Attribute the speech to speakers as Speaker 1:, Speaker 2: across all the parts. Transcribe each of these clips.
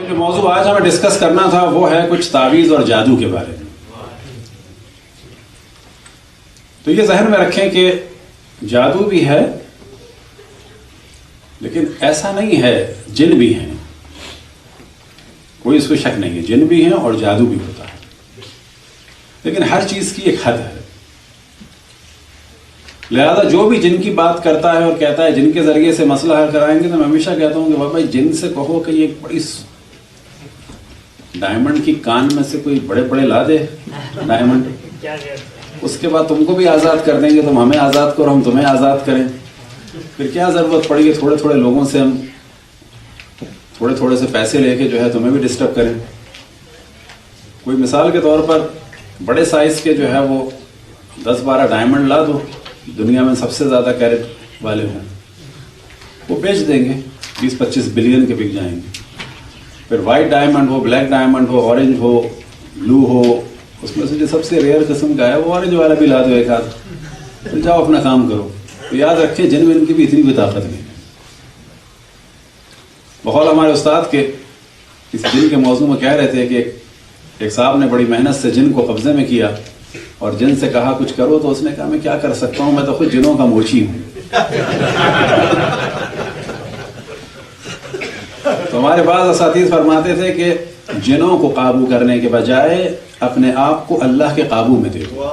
Speaker 1: جو موضوع آج ہمیں ڈسکس کرنا تھا وہ ہے کچھ تعویذ اور جادو کے بارے میں. تو یہ ذہن میں رکھیں کہ جادو بھی ہے لیکن ایسا نہیں ہے جن بھی ہیں, کوئی اس کو شک نہیں ہے, جن بھی ہیں اور جادو بھی ہوتا ہے, لیکن ہر چیز کی ایک حد ہے. لہذا جو بھی جن کی بات کرتا ہے اور کہتا ہے جن کے ذریعے سے مسئلہ حل کرائیں گے, تو میں ہمیشہ کہتا ہوں کہ بابا جن سے کہو کہ یہ بڑی ڈائمنڈ کی کان میں سے کوئی بڑے بڑے لا دے ڈائمنڈ, اس کے بعد تم کو بھی آزاد کر دیں گے, تم ہمیں آزاد کرو ہم تمہیں آزاد کریں. پھر کیا ضرورت پڑی ہے تھوڑے تھوڑے لوگوں سے ہم تھوڑے تھوڑے سے پیسے لے کے جو ہے تمہیں بھی ڈسٹرب کریں. کوئی مثال کے طور پر بڑے سائز کے جو ہے وہ 10-12 ڈائمنڈ لا دو, دنیا میں سب سے زیادہ کیرٹ والے ہوں, وہ بیچ دیں گے 20-25 بلین کے بک جائیں گے. پھر وائٹ ڈائمنڈ ہو, بلیک ڈائمنڈ ہو, اورنج ہو, بلو ہو, اس میں سے جو سب سے ریئر قسم کا ہے وہ اورنج والا بھی لا دو ایک آدھ, پھر جاؤ اپنا کام کرو. تو یاد رکھیں جن میں ان کی بھی اتنی بھی طاقت نہیں ہے. بقول ہمارے استاد کے اس جن کے موضوع میں کہہ رہے تھے کہ ایک صاحب نے بڑی محنت سے جن کو قبضے میں کیا اور جن سے کہا کچھ کرو, تو اس نے کہا میں کیا کر سکتا ہوں, میں تو خود جنوں کا موچی ہوں. تو ہمارے بعض اساتذہ فرماتے تھے کہ جنوں کو قابو کرنے کے بجائے اپنے آپ کو اللہ کے قابو میں دے دو.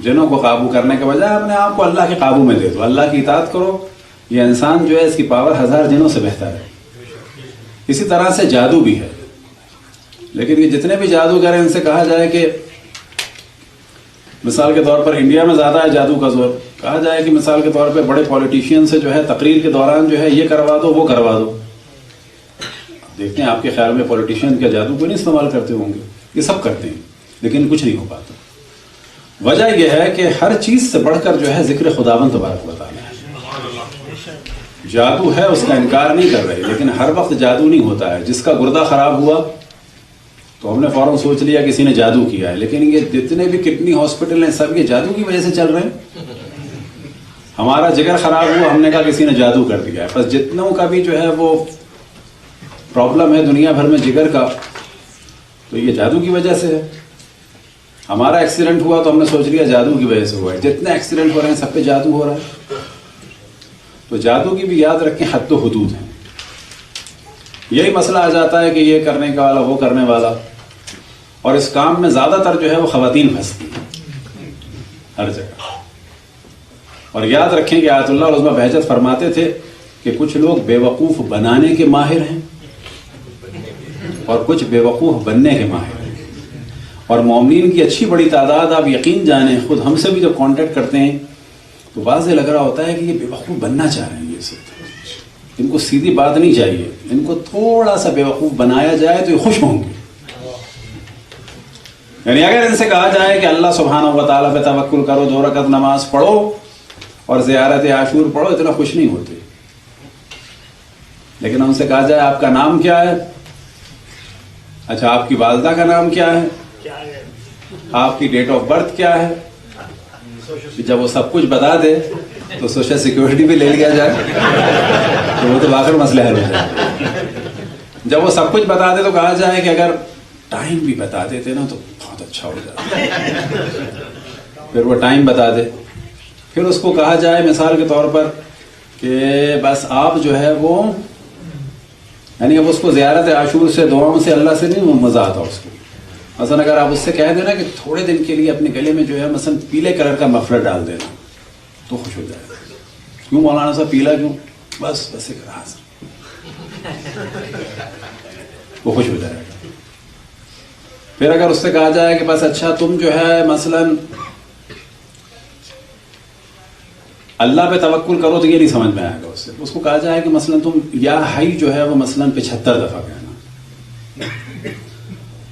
Speaker 1: جنوں کو قابو کرنے کے بجائے اپنے آپ کو اللہ کے قابو میں دے دو, اللہ کی اطاعت کرو. یہ انسان جو ہے اس کی پاور 1000 جنوں سے بہتر ہے. اسی طرح سے جادو بھی ہے, لیکن یہ جتنے بھی جادوگر ہیں ان سے کہا جائے کہ مثال کے طور پر انڈیا میں زیادہ ہے جادو کا زور, کہا جائے کہ مثال کے طور پہ بڑے پولیٹیشین سے جو ہے تقریر کے دوران جو ہے یہ کروا دو وہ کروا دو. دیکھتے ہیں آپ کے خیال میں پولیٹیشین کیا جادو کو نہیں استعمال کرتے ہوں گے؟ یہ سب کرتے ہیں لیکن کچھ نہیں ہو پاتا. وجہ یہ ہے کہ ہر چیز سے بڑھ کر جو ہے ذکر خداوند تبارک و تعالی ہے. جادو ہے اس کا انکار نہیں کر رہے, لیکن ہر وقت جادو نہیں ہوتا ہے. جس کا گردہ خراب ہوا تو ہم نے فوراً سوچ لیا کسی نے جادو کیا ہے, لیکن یہ جتنے بھی کڈنی ہاسپٹل ہیں سب یہ جادو کی وجہ سے چل رہے ہیں. ہمارا جگر خراب ہوا, ہم نے کہا کسی نے جادو کر دیا ہے. بس جتنوں کا بھی جو ہے وہ پرابلم ہے دنیا بھر میں جگر کا, تو یہ جادو کی وجہ سے ہے. ہمارا ایکسیڈنٹ ہوا تو ہم نے سوچ لیا جادو کی وجہ سے ہوا ہے. جتنے ایکسیڈنٹ ہو رہے ہیں سب پہ جادو ہو رہا ہے. تو جادو کی بھی یاد رکھیں حد و حدود ہیں. یہی مسئلہ آ جاتا ہے کہ یہ کرنے کا والا وہ کرنے والا, اور اس کام میں زیادہ تر جو ہے وہ خواتین پھنستی ہیں ہر جگہ. اور یاد رکھیں کہ آیت اللہ عظمہ بہجت فرماتے تھے کہ کچھ لوگ بے وقوف بنانے کے ماہر ہیں اور کچھ بے وقوف بننے کے ماہر ہیں. اور مومنین کی اچھی بڑی تعداد, آپ یقین جانیں خود ہم سے بھی جب کانٹیکٹ کرتے ہیں تو واضح لگ رہا ہوتا ہے کہ یہ بے وقوف بننا چاہ رہے ہیں. یہ سب ان کو سیدھی بات نہیں چاہیے, ان کو تھوڑا سا بے وقوف بنایا جائے تو یہ خوش ہوں گے. یعنی اگر ان سے کہا جائے کہ اللہ سبحانہ و تعالیٰ پہ توکل کرو, 2 رکعت نماز پڑھو اور زیارت عاشور پڑھو, اتنا خوش نہیں ہوتے. لیکن ان سے کہا جائے آپ کا نام کیا ہے, اچھا آپ کی والدہ کا نام کیا ہے, آپ کی ڈیٹ آف برتھ کیا ہے, جب وہ سب کچھ بتا دے تو سوشل سیکورٹی بھی لے لیا جائے تو وہ تو واقعی مسئلہ حل ہو جائے. جب وہ سب کچھ بتا دے تو کہا جائے کہ اگر ٹائم بھی بتا دیتے نا تو بہت اچھا ہو جاتا. پھر وہ ٹائم بتا دے. پھر اس کو کہا جائے مثال کے طور پر کہ بس آپ جو ہے وہ یعنی اب اس کو زیارت عاشور سے دعاؤں سے اللہ سے نہیں مزہ آتا اس کو. مثلا اگر آپ اس سے کہہ دینا کہ تھوڑے دن کے لیے اپنے گلے میں جو ہے مثلا پیلے کلر کا مفلر ڈال دینا تو خوش ہو جائے گا. کیوں مولانا صاحب پیلا کیوں؟ بس ایک راز, وہ خوش ہو جائے گا. پھر اگر اس سے کہا جائے کہ بس اچھا تم جو ہے مثلا اللہ پہ توکل کرو, تو یہ نہیں سمجھ میں آئے گا. اس کو کہا جائے کہ مثلا تم یا ہائی جو ہے وہ مثلا 75 دفعہ کہنا,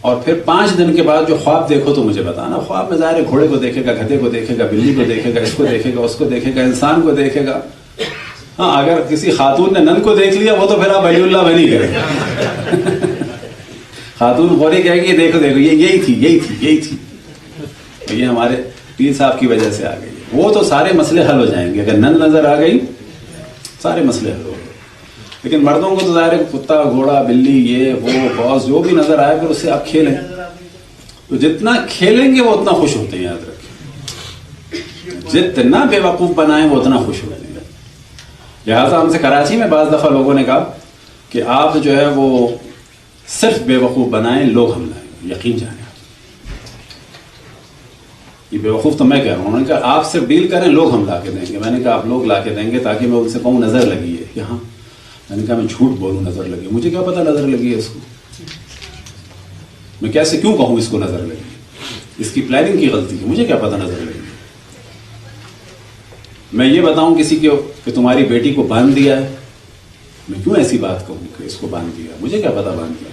Speaker 1: اور پھر 5 دن کے بعد جو خواب دیکھو تو مجھے بتانا. خواب میں ظاہر ہے گھوڑے کو دیکھے گا, گدھے کو دیکھے گا, بلی کو دیکھے گا, اس کو دیکھے گا, اس کو دیکھے گا, انسان کو دیکھے گا. ہاں اگر کسی خاتون نے نن کو دیکھ لیا وہ تو پھر آپ ولی اللہ بنی گئے. خاتون غوری کہے گی دیکھو دیکھو یہ یہی تھی. یہ ہمارے پیر صاحب کی وجہ سے آ گئی. وہ تو سارے مسئلے حل ہو جائیں گے. اگر نن نظر آ گئی سارے مسئلے حل ہو گئے. لیکن مردوں کو تو ظاہر ہے کتا گھوڑا بلی یہ وہ باس جو بھی نظر آئے پھر اس سے آپ کھیلیں، تو جتنا کھیلیں گے وہ اتنا خوش ہوتے ہیں. یاد رکھیں جتنا بے وقوف بنائیں وہ اتنا خوش ہوتے ہیں. لہٰذا ہم سے کراچی میں بعض دفعہ لوگوں نے کہا کہ آپ جو ہے وہ صرف بے وقوف بنائیں لوگ ہم لائیں. یقین جانیں یہ بے وقوف تو میں کہہ رہا ہوں. انہوں نے کہا آپ صرف ڈیل کریں لوگ ہم لا کے دیں گے. میں نے کہا آپ لوگ لا کے دیں گے تاکہ میں ان سے کہوں نظر لگی ہے کہ ہاں. میں نے کہا میں جھوٹ بولوں نظر لگی، مجھے کیا پتا نظر لگی ہے اس کو، میں کیسے کیوں کہوں اس کو نظر لگی، اس کی پلاننگ کی غلطی ہے، مجھے کیا پتا نظر لگی. میں یہ بتاؤں کسی کو کہ تمہاری بیٹی کو باندھ دیا ہے، میں کیوں ایسی بات کہوں کہ اس کو باندھ دیا، مجھے کیا پتا باندھ دیا.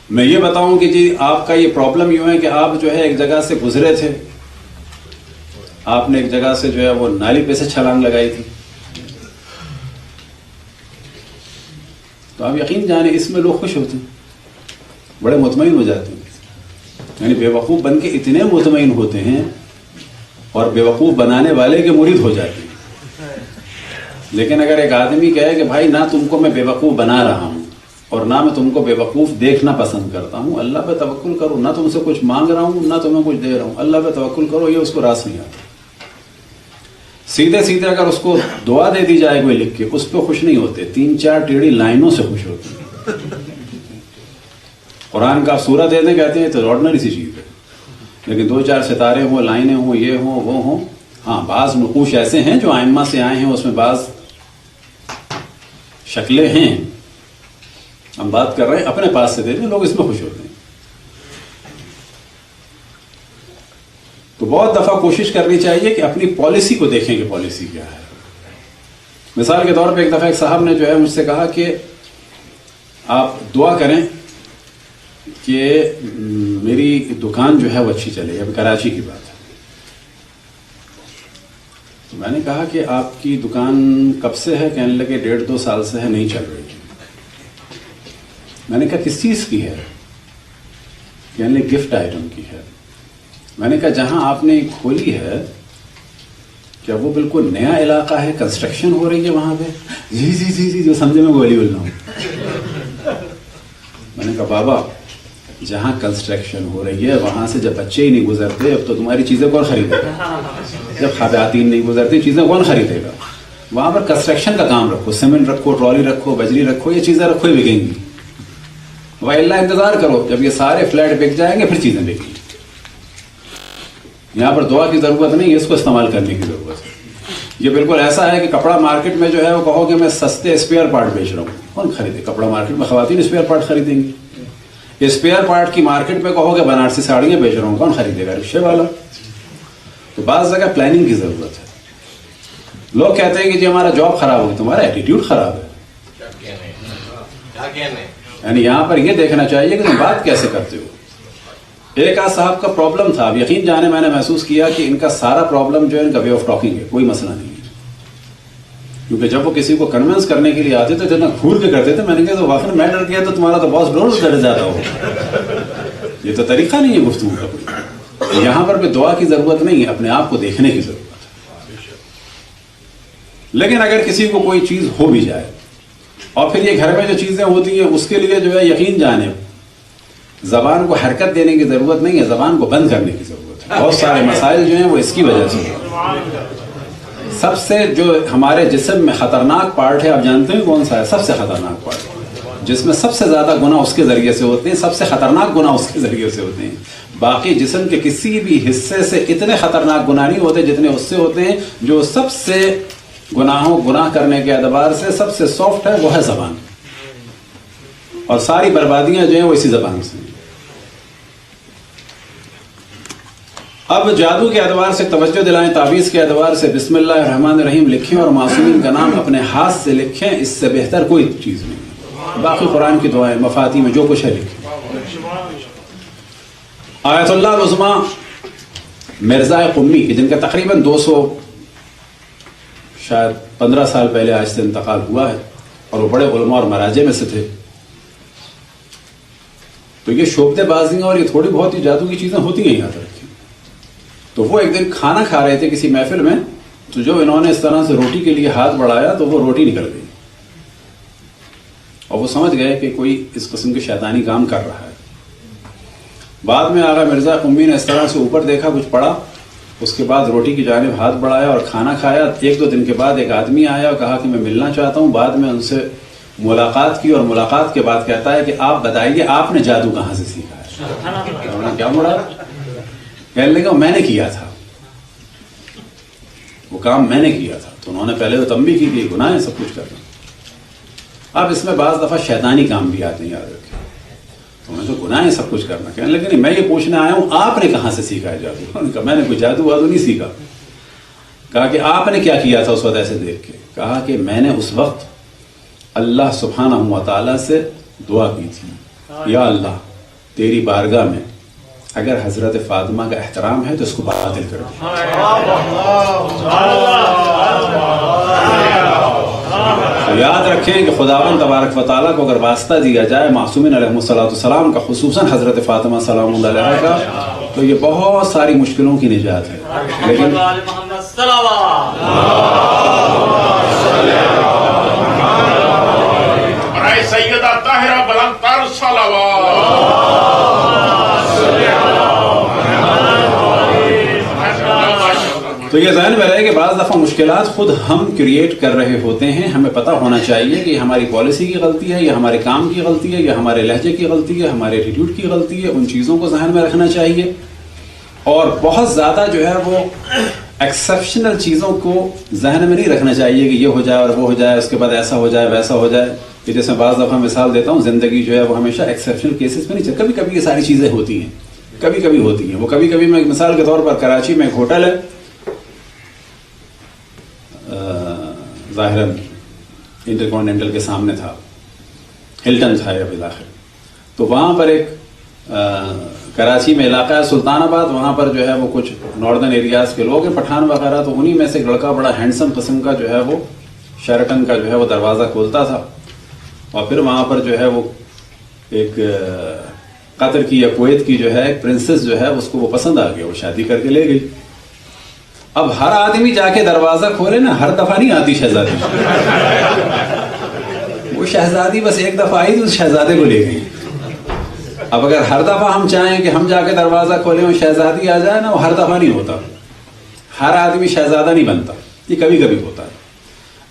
Speaker 1: میں یہ بتاؤں کہ جی آپ کا یہ پرابلم یوں ہے کہ آپ جو ہے ایک جگہ سے گزرے تھے، آپ نے ایک جگہ سے جو ہے وہ نالی پہ سے چھلانگ لگائی تھی، تو آپ یقین جانیں اس میں لوگ خوش ہوتے ہیں، بڑے مطمئن ہو جاتے ہیں. یعنی بے وقوف بن کے اتنے مطمئن ہوتے ہیں اور بے وقوف بنانے والے کے مرید ہو جاتے ہیں. لیکن اگر ایک آدمی کہے کہ بھائی نہ تم کو میں بے وقوف بنا رہا ہوں اور نہ میں تم کو بے وقوف دیکھنا پسند کرتا ہوں، اللہ پہ توکل کرو، نہ تم سے کچھ مانگ رہا ہوں نہ تمہیں کچھ دے رہا ہوں، اللہ پہ توکل کرو، یہ اس کو راس نہیں آتا. سیدھے سیدھے اگر اس کو دعا دے دی جائے کوئی لکھ کے، اس پہ خوش نہیں ہوتے، 3-4 ٹیڑھی لائنوں سے خوش ہوتے ہیں. قرآن کا سورہ دے دیں کہتے ہیں تو آرڈنری سی چیز ہے، لیکن 2-4 ستارے ہوں، لائنیں ہوں، یہ ہوں وہ ہوں. ہاں بعض نقوش ایسے ہیں جو ائمہ سے آئے ہیں، اس میں بعض شکلیں ہیں، ہم بات کر رہے ہیں اپنے پاس سے دے دیں، لوگ اس میں خوش ہوتے ہیں. تو بہت دفعہ کوشش کرنی چاہیے کہ اپنی پالیسی کو دیکھیں کہ پالیسی کیا ہے. مثال کے طور پہ ایک دفعہ ایک صاحب نے جو ہے مجھ سے کہا کہ آپ دعا کریں کہ میری دکان جو ہے وہ اچھی چلے. اب کراچی کی بات ہے. تو میں نے کہا کہ آپ کی دکان کب سے ہے؟ کہنے لگے 1.5-2 سال سے ہے، نہیں چل رہی. میں نے کہا کس چیز کی ہے؟ کہنے لگے گفٹ آئٹم کی ہے. میں نے کہا جہاں آپ نے کھولی ہے کیا وہ بالکل نیا علاقہ ہے، کنسٹرکشن ہو رہی ہے وہاں پہ؟ جی جی جی جی جو سمجھے میں گولی بول رہا ہوں. میں نے کہا بابا جہاں کنسٹرکشن ہو رہی ہے وہاں سے جب بچے ہی نہیں گزرتے اب تو تمہاری چیزیں کون خریدے گا؟ جب خواتین نہیں گزرتی چیزیں کون خریدے گا؟ وہاں پر کنسٹرکشن کا کام رکھو، سیمنٹ رکھو، ٹرالی رکھو، بجری رکھو، یہ چیزیں رکھو ہی بکیں گی. وہ اللہ انتظار کرو جب یہ سارے فلیٹ بک جائیں گے پھر چیزیں بکیں گی. یہاں پر دعا کی ضرورت نہیں ہے، اس کو استعمال کرنے کی ضرورت ہے. یہ بالکل ایسا ہے کہ کپڑا مارکیٹ میں جو ہے وہ کہو کہ میں سستے اسپیئر پارٹ بیچ رہا ہوں، کون خریدے؟ کپڑا مارکیٹ میں خواتین اسپیئر پارٹ خریدیں گی. اسپیئر پارٹ کی مارکیٹ میں کہو کہ بنارسی ساڑیاں بیچ رہا ہوں، کون خریدے گا؟ رکشے والا. تو بعض جگہ پلاننگ کی ضرورت ہے. لوگ کہتے ہیں کہ جی ہمارا جاب خراب ہوگی، تمہارا ایٹیٹیوڈ خراب ہے. یعنی یہاں پر یہ دیکھنا چاہیے کہ تم بات کیسے کرتے ہو. ایک آدھ صاحب کا پرابلم تھا، اب یقین جانے میں نے محسوس کیا کہ ان کا سارا پرابلم جو ہے ان کا وے آف ٹاکنگ ہے، کوئی مسئلہ نہیں ہے. کیونکہ جب وہ کسی کو کنونس کرنے کے لیے آتے تھے جتنا گھور کے کرتے تھے، میں نے کہا تو واقعی میں ڈر گیا تو تمہارا تو باس ڈور ڈر جاتا ہو. یہ تو طریقہ نہیں ہے گفتگو کا کوئی. یہاں پر بھی دعا کی ضرورت نہیں ہے، اپنے آپ کو دیکھنے کی ضرورت ہے. لیکن اگر کسی کو کوئی چیز ہو بھی جائے اور پھر یہ گھر میں جو چیزیں ہوتی ہیں اس کے لیے جو ہے یقین جانے زبان کو حرکت دینے کی ضرورت نہیں ہے، زبان کو بند کرنے کی ضرورت ہے. بہت سارے مسائل جو ہیں وہ اس کی وجہ سے ہیں. سب سے جو ہمارے جسم میں خطرناک پارٹ ہے آپ جانتے ہیں کون سا ہے؟ سب سے خطرناک پارٹ جس میں سب سے زیادہ گناہ اس کے ذریعے سے ہوتے ہیں، سب سے خطرناک گناہ اس کے ذریعے سے ہوتے ہیں. باقی جسم کے کسی بھی حصے سے اتنے خطرناک گناہ نہیں ہوتے جتنے اس سے ہوتے ہیں. جو سب سے گناہ کرنے کے اعتبار سے سب سے سافٹ ہے وہ ہے زبان، اور ساری بربادیاں جو ہیں وہ اسی زبان سے ہیں. اب جادو کے اعتبار سے توجہ دلائیں، تعویذ کے اعتبار سے بسم اللہ الرحمن الرحیم لکھیں اور معصومین کا نام اپنے ہاتھ سے لکھیں، اس سے بہتر کوئی چیز نہیں. باقی قرآن کی دعائیں مفاتیح میں جو کچھ ہے لکھیں. آیت اللہ العظمیٰ مرزا قمی کی جن کا تقریباً 200 شاید 15 سال پہلے آج سے انتقال ہوا ہے اور وہ بڑے علماء اور مراجع میں سے تھے. تو یہ شعبدے بازیاں اور یہ تھوڑی بہت ہی جادو کی چیزیں ہوتی ہیں یہاں تک. تو وہ ایک دن کھانا کھا رہے تھے کسی محفل میں، تو جو انہوں نے اس طرح سے روٹی کے لیے ہاتھ بڑھایا تو وہ روٹی نکل گئی. اور وہ سمجھ گئے کہ کوئی اس قسم کے شیطانی کام کر رہا ہے۔ بعد میں آغا مرزا قمی نے اس طرح سے اوپر دیکھا، کچھ پڑا، اس کے بعد روٹی کی جانب ہاتھ بڑھایا اور کھانا کھایا۔ 1-2 دن کے بعد ایک آدمی آیا اور کہا کہ میں ملنا چاہتا ہوں۔ بعد میں ان سے ملاقات کی اور ملاقات کے بعد کہتا ہے کہ آپ بتائیے آپ نے جادو کہاں سے سیکھا ہے؟ انہوں نے کیا مڑا؟ کہنے لگا میں نے کیا تھا، وہ کام میں نے کیا تھا۔ تو انہوں نے پہلے تو تنبیہ کی کہ گناہ ہے سب کچھ کرنا۔ اب اس میں بعض دفعہ شیطانی کام بھی آتے ہیں، یاد رکھیں، تو میں تو گناہ ہے سب کچھ کرنا۔ کہنے لگے نہیں، میں یہ پوچھنے آیا ہوں آپ نے کہاں سے سیکھا ہے جادو؟ انہوں نے کہا میں نے کوئی جادو وادو نہیں سیکھا۔ کہا کہ آپ نے کیا کیا تھا اس وقت ایسے دیکھ کے؟ کہا کہ میں نے اس وقت اللہ سبحانہ و تعالیٰ سے دعا کی تھی، یا اللہ تیری بارگاہ میں اگر حضرت فاطمہ کا احترام ہے تو اس کو باطل کر دے۔ تو یاد رکھیں کہ خداوند تبارک و تعالیٰ کو اگر واسطہ دیا جائے معصومین علیہ السلام کا، خصوصاً حضرت فاطمہ سلام اللہ علیہ کا، تو یہ بہت ساری مشکلوں کی نجات ہے۔ لیکن
Speaker 2: سیدہ طاہرہ بلند تر صلوات۔
Speaker 1: تو یہ ذہن میں رہے کہ بعض دفعہ مشکلات خود ہم کریٹ کر رہے ہوتے ہیں۔ ہمیں پتہ ہونا چاہیے کہ یہ ہماری پالیسی کی غلطی ہے، یہ ہمارے کام کی غلطی ہے، یہ ہمارے لہجے کی غلطی ہے، ہمارے ایٹیٹیوڈ کی غلطی ہے۔ ان چیزوں کو ذہن میں رکھنا چاہیے، اور بہت زیادہ جو ہے وہ ایکسیپشنل چیزوں کو ذہن میں نہیں رکھنا چاہیے کہ یہ ہو جائے اور وہ ہو جائے، اس کے بعد ایسا ہو جائے ویسا ہو جائے۔ کہ جیسے بعض دفعہ مثال دیتا ہوں، زندگی جو ہے وہ ہمیشہ ایکسیپشنل کیسز میں نہیں چلتی، کبھی کبھی یہ ساری چیزیں ہوتی ہیں، کبھی کبھی ہوتی ہیں۔ وہ کبھی کبھی میں مثال کے طور پر کراچی میں ایک ہوٹل ہے، ظاہراً انٹرکانٹیننٹل کے سامنے تھا، ہلٹن تھا یا بالآخر، تو وہاں پر ایک کراچی میں علاقہ ہے سلطان آباد، وہاں پر جو ہے وہ کچھ ناردرن ایریاز کے لوگ ہیں، پٹھان وغیرہ، تو انہی میں سے ایک لڑکا بڑا ہینڈسم قسم کا جو ہے وہ شیرٹن کا جو ہے وہ دروازہ کھولتا تھا، اور پھر وہاں پر جو ہے وہ ایک قطر کی یا کویت کی جو ہے ایک پرنسس جو ہے اس کو وہ پسند آ گیا، وہ شادی کر کے لے گئی۔ اب ہر آدمی جا کے دروازہ کھولے نا، ہر دفعہ نہیں آتی شہزادی، وہ شہزادی بس ایک دفعہ آئی تو اس شہزادے کو لے گئی۔ اب اگر ہر دفعہ ہم چاہیں کہ ہم جا کے دروازہ کھولیں اور شہزادی آ جائے نا، وہ ہر دفعہ نہیں ہوتا، ہر آدمی شہزادہ نہیں بنتا، یہ کبھی کبھی ہوتا ہے۔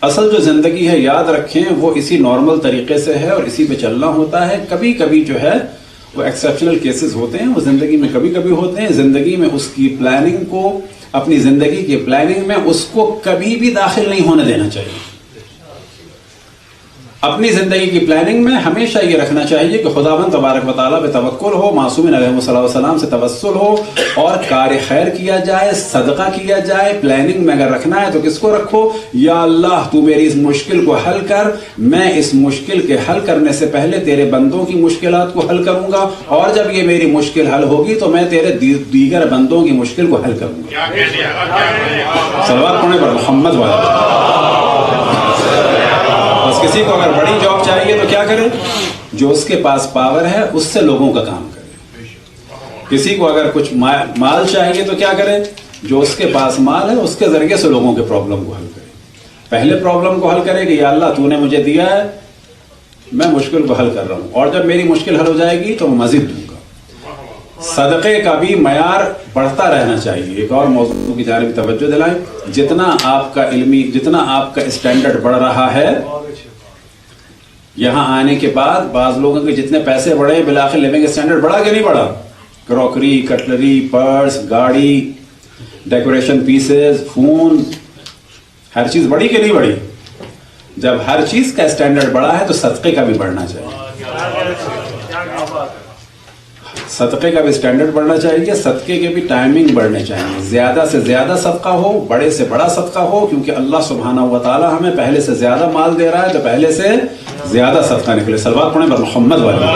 Speaker 1: اصل جو زندگی ہے یاد رکھیں وہ اسی نارمل طریقے سے ہے اور اسی پہ چلنا ہوتا ہے۔ کبھی کبھی جو ہے وہ ایکسیپشنل کیسز ہوتے ہیں، وہ زندگی میں کبھی کبھی ہوتے ہیں۔ زندگی میں اس کی پلاننگ کو، اپنی زندگی کی پلاننگ میں اس کو کبھی بھی داخل نہیں ہونے دینا چاہیے۔ اپنی زندگی کی پلاننگ میں ہمیشہ یہ رکھنا چاہیے کہ خداوند تبارک و تعالیٰ پہ توکل ہو، معصومین علیہ السلام سے توسل ہو، اور کار خیر کیا جائے، صدقہ کیا جائے۔ پلاننگ میں اگر رکھنا ہے تو کس کو رکھو؟ یا اللہ تو میری اس مشکل کو حل کر، میں اس مشکل کے حل کرنے سے پہلے تیرے بندوں کی مشکلات کو حل کروں گا، اور جب یہ میری مشکل حل ہوگی تو میں تیرے دیگر بندوں کی مشکل کو حل کروں گا۔ صلوات پڑھنے پر محمد والے۔ بس کسی کو اگر بڑی جاب چاہیے تو کیا کرے؟ جو اس کے پاس پاور ہے اس سے لوگوں کا کام کرے۔ کسی کو اگر کچھ مال چاہیے تو کیا کرے؟ جو اس کے پاس مال ہے اس کے ذریعے سے لوگوں کے پرابلم کو حل کرے۔ پہلے پرابلم کو حل کرے کہ یا اللہ تو نے مجھے دیا ہے، میں مشکل کو حل کر رہا ہوں، اور جب میری مشکل حل ہو جائے گی تو میں مزید دوں گا۔ صدقے کا بھی معیار بڑھتا رہنا چاہیے۔ ایک اور موضوع کی جانب توجہ دلائیں، جتنا آپ کا علمی، جتنا آپ کا اسٹینڈرڈ بڑھ رہا ہے، یہاں آنے کے بعد بعض لوگوں کے جتنے پیسے بڑھے، بالآخر لیونگ اسٹینڈرڈ بڑھا کہ نہیں بڑھا؟ کروکری، کٹلری، پرس، گاڑی، ڈیکوریشن پیسز، فون، ہر چیز بڑھی کہ نہیں بڑھی؟ جب ہر چیز کا اسٹینڈرڈ بڑھا ہے تو صدقے کا بھی بڑھنا چاہیے، صدقے کا بھی اسٹینڈرڈ بڑھنا چاہیے، صدقے کے بھی ٹائمنگ بڑھنے چاہیے، زیادہ سے زیادہ صدقہ ہو، بڑے سے بڑا صدقہ ہو، کیونکہ اللہ سبحانہ و تعالی ہمیں پہلے سے زیادہ مال دے رہا ہے تو پہلے سے زیادہ صدقہ نکلے۔ صلوات پڑھیں بر محمد والے۔